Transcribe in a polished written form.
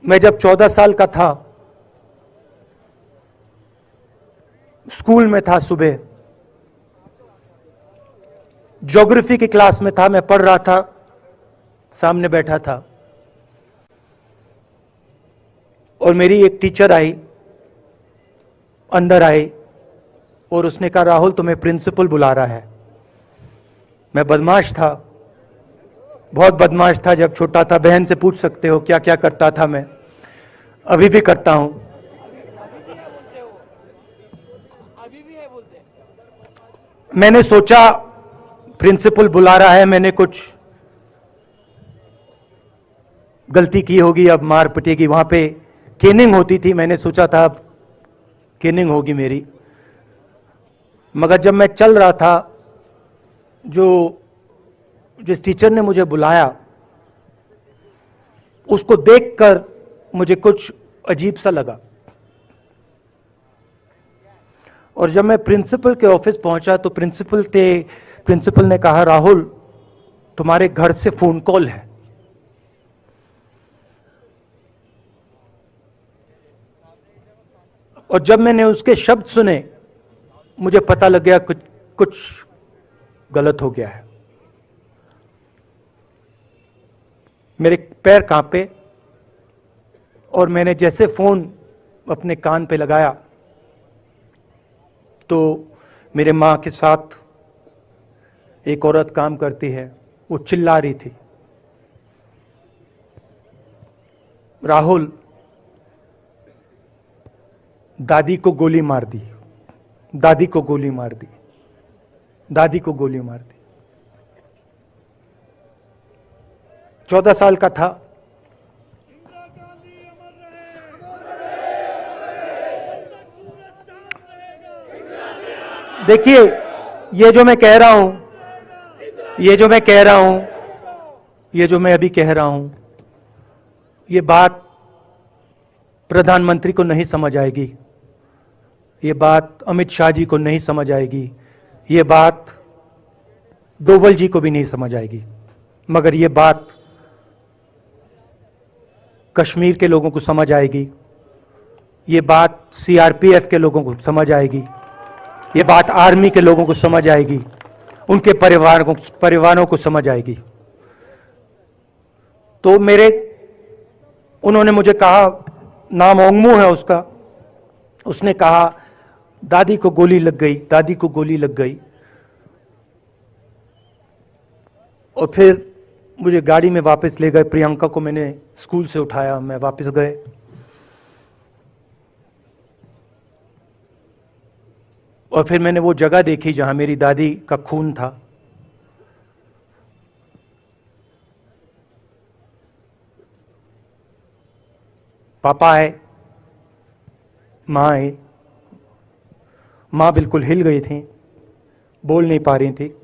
मैं जब 14 साल का था, स्कूल में था, सुबह ज्योग्राफी की क्लास में था, मैं पढ़ रहा था, सामने बैठा था और मेरी एक टीचर आई, अंदर आई और उसने कहा, राहुल तुम्हें प्रिंसिपल बुला रहा है। मैं बदमाश था, बहुत बदमाश था जब छोटा था। बहन से पूछ सकते हो क्या क्या करता था मैं, अभी भी करता हूं। मैंने सोचा प्रिंसिपल बुला रहा है, मैंने कुछ गलती की होगी, अब मार पिटेगी। वहां पे केनिंग होती थी, मैंने सोचा था अब केनिंग होगी मेरी। मगर जब मैं चल रहा था, जिस टीचर ने मुझे बुलाया उसको देखकर मुझे कुछ अजीब सा लगा। और जब मैं प्रिंसिपल के ऑफिस पहुंचा तो प्रिंसिपल ने कहा, राहुल तुम्हारे घर से फोन कॉल है। और जब मैंने उसके शब्द सुने मुझे पता लग गया कुछ गलत हो गया है। मेरे पैर कांपे और मैंने जैसे फोन अपने कान पे लगाया तो मेरे मां के साथ एक औरत काम करती है, वो चिल्ला रही थी, राहुल दादी को गोली मार दी, दादी को गोली मार दी, दादी को गोली मार दी। 14 साल का था। देखिए, ये जो मैं कह रहा हूं, ये जो मैं कह रहा हूं, ये जो मैं अभी कह रहा हूं, ये बात प्रधानमंत्री को नहीं समझ आएगी, ये बात अमित शाह जी को नहीं समझ आएगी, ये बात डोवल जी को भी नहीं समझ आएगी, मगर ये बात कश्मीर के लोगों को समझ आएगी, ये बात सीआरपीएफ के लोगों को समझ आएगी, ये बात आर्मी के लोगों को समझ आएगी, उनके परिवारों को समझ आएगी। तो उन्होंने मुझे कहा, नाम ओंगमू है उसका, उसने कहा दादी को गोली लग गई, दादी को गोली लग गई। और फिर मुझे गाड़ी में वापस ले गए, प्रियंका को मैंने स्कूल से उठाया, मैं वापस गए। और फिर मैंने वो जगह देखी जहां मेरी दादी का खून था। पापा आए, मां आई, मां बिल्कुल हिल गई थी, बोल नहीं पा रही थी।